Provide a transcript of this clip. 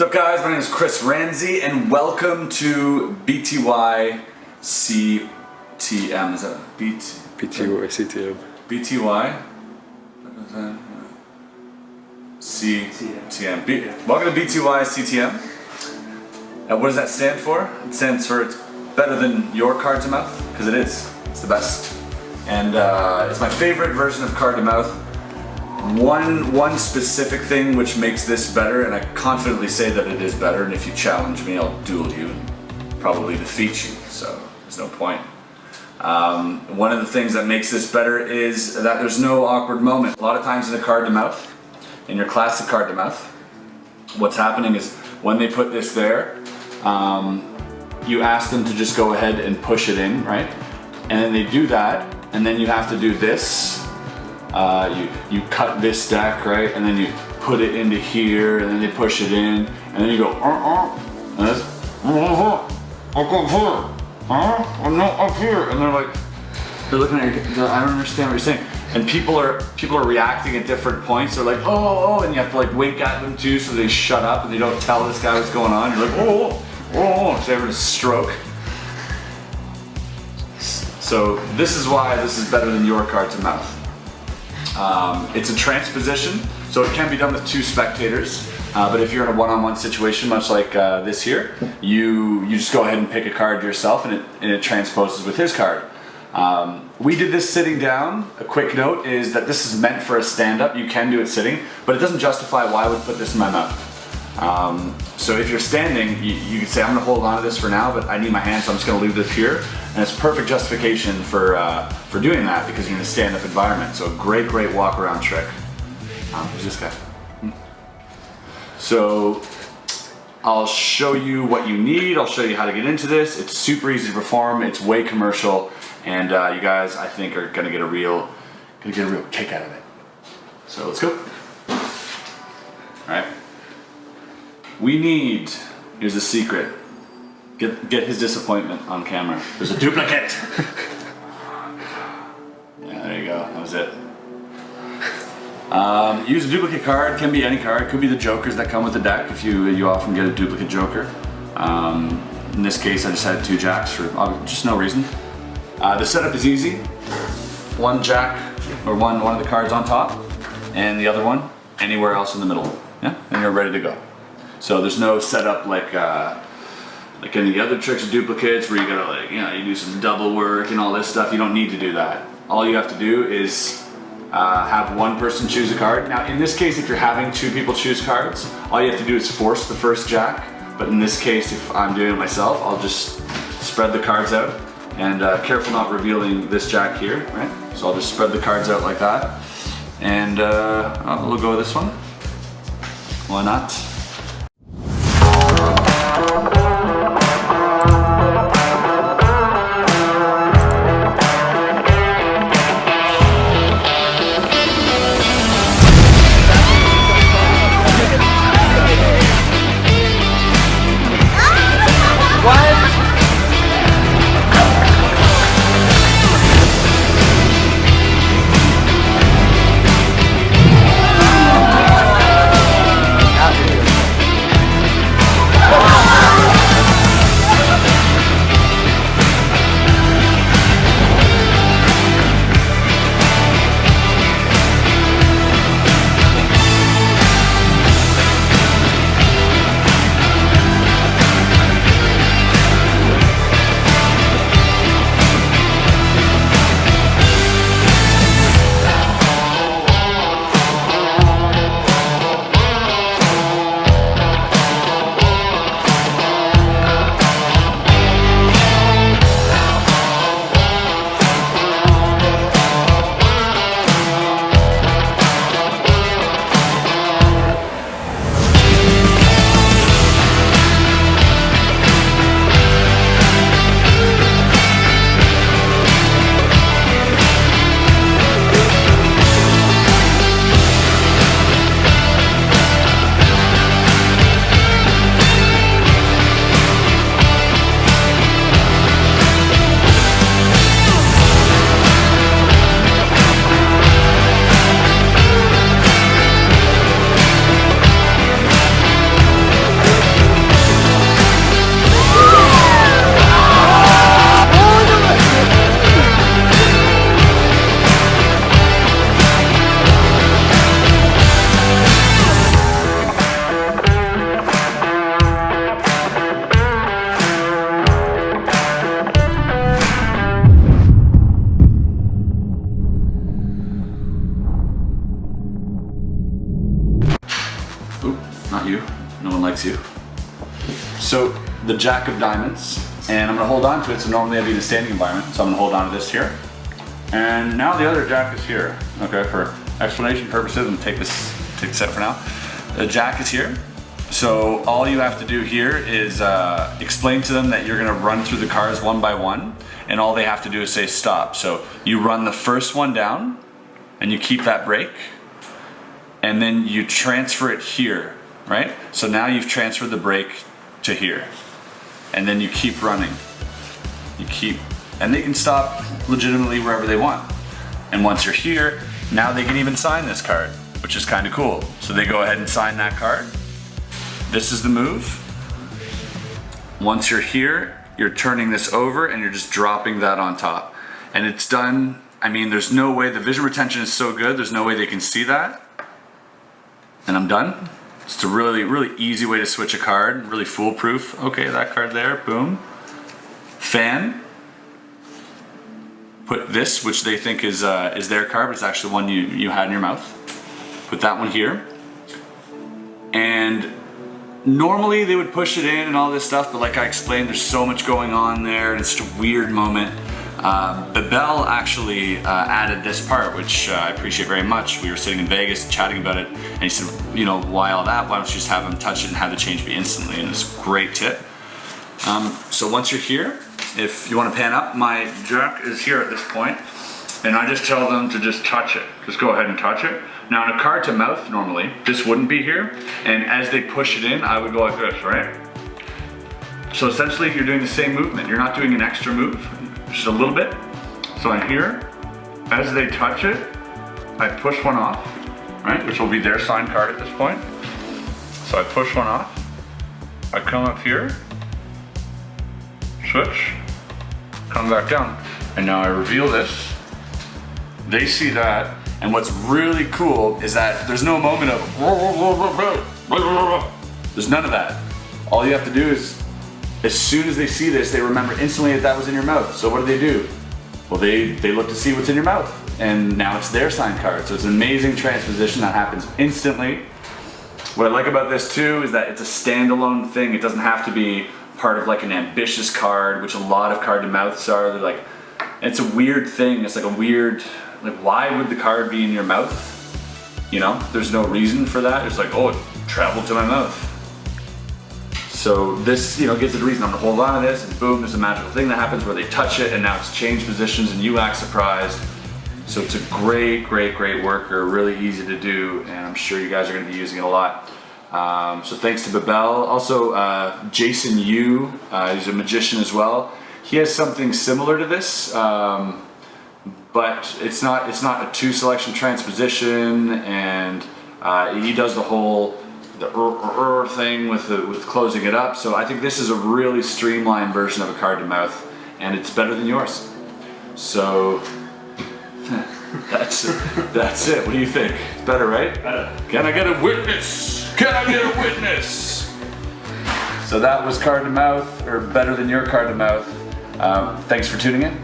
What's up guys, my name is Chris Ramsay and welcome to BTY CTM. Is that BTY CTM? BTY CTM. Welcome to BTY CTM. What does that stand for? It stands for it's better than your card to mouth, because it is. It's the best. And it's my favorite version of card to mouth. One specific thing which makes this better, and I confidently say that it is better, and if you challenge me I'll duel you and probably defeat you, so there's no point. One of the things that makes this better is that there's no awkward moment. A lot of times in a card to mouth, in your classic card to mouth, what's happening is when they put this there, you ask them to just go ahead and push it in, right? And then they do that, and then you have to do this. You cut this deck, right, and then you put it into here, and then they push it in, and then you go, and this, I'm not up here, and they're looking at you, I don't understand what you're saying, and people are reacting at different points. They're like, oh, and you have to like wink at them too, so they shut up and they don't tell this guy what's going on. You're like, so they have a stroke. So this is why this is better than your card to mouth. It's a transposition, so it can be done with two spectators, but if you're in a one-on-one situation, much like this here, you just go ahead and pick a card yourself, and it transposes with his card. We did this sitting down. A quick note is that this is meant for a stand-up. You can do it sitting, but it doesn't justify why I would put this in my mouth. So if you're standing, you can say, I'm gonna hold on to this for now, but I need my hand, so I'm just gonna leave this here. And it's perfect justification for doing that, because you're in a stand-up environment. So great walk-around trick. Who's this guy? So I'll show you what you need. I'll show you how to get into this. It's super easy to perform. It's way commercial, and you guys, I think, are gonna get a real kick out of it. So let's go. All right. We need. Here's the secret. Get his disappointment on camera. There's a duplicate! Yeah, there you go, that was it. Use a duplicate card, can be any card, could be the jokers that come with the deck if you often get a duplicate joker. In this case I just had two jacks for just no reason. The setup is easy. One jack, or one of the cards on top, and the other one anywhere else in the middle. Yeah, and you're ready to go. So there's no setup like any other tricks of duplicates where you gotta you do some double work and all this stuff. You don't need to do that. All you have to do is have one person choose a card. Now in this case, if you're having two people choose cards, all you have to do is force the first jack. But in this case, if I'm doing it myself, I'll just spread the cards out, and careful not revealing this jack here, right? So I'll just spread the cards out like that, and we'll go with this one. Why not? not you. No one likes you. So the Jack of Diamonds, and I'm gonna hold on to it. So normally I'd be in a standing environment, so I'm gonna hold on to this here. And now the other Jack is here. Okay, for explanation purposes, and take this set for now. The Jack is here. So all you have to do here is explain to them that you're gonna run through the cards one by one, and all they have to do is say stop. So you run the first one down, and you keep that break, and then you transfer it here, right? So now you've transferred the break to here, and then you keep running. You keep, and they can stop legitimately wherever they want. And once you're here, now they can even sign this card, which is kind of cool. So they go ahead and sign that card. This is the move. Once you're here, you're turning this over and you're just dropping that on top. And it's done, I mean, there's no way, the vision retention is so good, there's no way they can see that. And I'm done. It's a really, really easy way to switch a card, really foolproof. Okay, that card there, boom. Fan. Put this, which they think is their card, but it's actually one you had in your mouth. Put that one here. And normally they would push it in and all this stuff, but like I explained, there's so much going on there and it's such a weird moment. Babel actually added this part, which I appreciate very much. We were sitting in Vegas chatting about it, and he said, you know, why all that? Why don't you just have them touch it and have the change be instantly? And it's a great tip. So once you're here, if you want to pan up, my Jack is here at this point, and I just tell them to just touch it. Just go ahead and touch it. Now in a card to mouth, normally, this wouldn't be here, and as they push it in, I would go like this, right? So essentially you're doing the same movement. You're not doing an extra move, just a little bit. So I'm here, as they touch it, I push one off, right? Which will be their signed card at this point. So I push one off, I come up here, switch, come back down. And now I reveal this, they see that, and what's really cool is that there's no moment of, there's none of that. All you have to do is, as soon as they see this, they remember instantly that was in your mouth. So what do? Well, they look to see what's in your mouth, and now it's their signed card. So it's an amazing transposition that happens instantly. What I like about this too is that it's a standalone thing. It doesn't have to be part of like an ambitious card, which a lot of card to mouths are. They're like, it's a weird thing. It's like a weird, like why would the card be in your mouth? You know, there's no reason for that. It's like, oh, it traveled to my mouth. So this, you know, gives it a reason. I'm gonna hold on to this, and boom, there's a magical thing that happens where they touch it, and now it's changed positions, and you act surprised. So it's a great, great, great worker, really easy to do, and I'm sure you guys are gonna be using it a lot. So thanks to Babel. Also, Jason Yu, he's a magician as well. He has something similar to this, but it's not a two selection transposition, and he does the whole thing with closing it up. So I think this is a really streamlined version of a card to mouth, and it's better than yours. So that's it. What do you think? It's better, right? Can I get a witness? Can I get a witness? So that was card to mouth, or better than your card to mouth. Thanks for tuning in.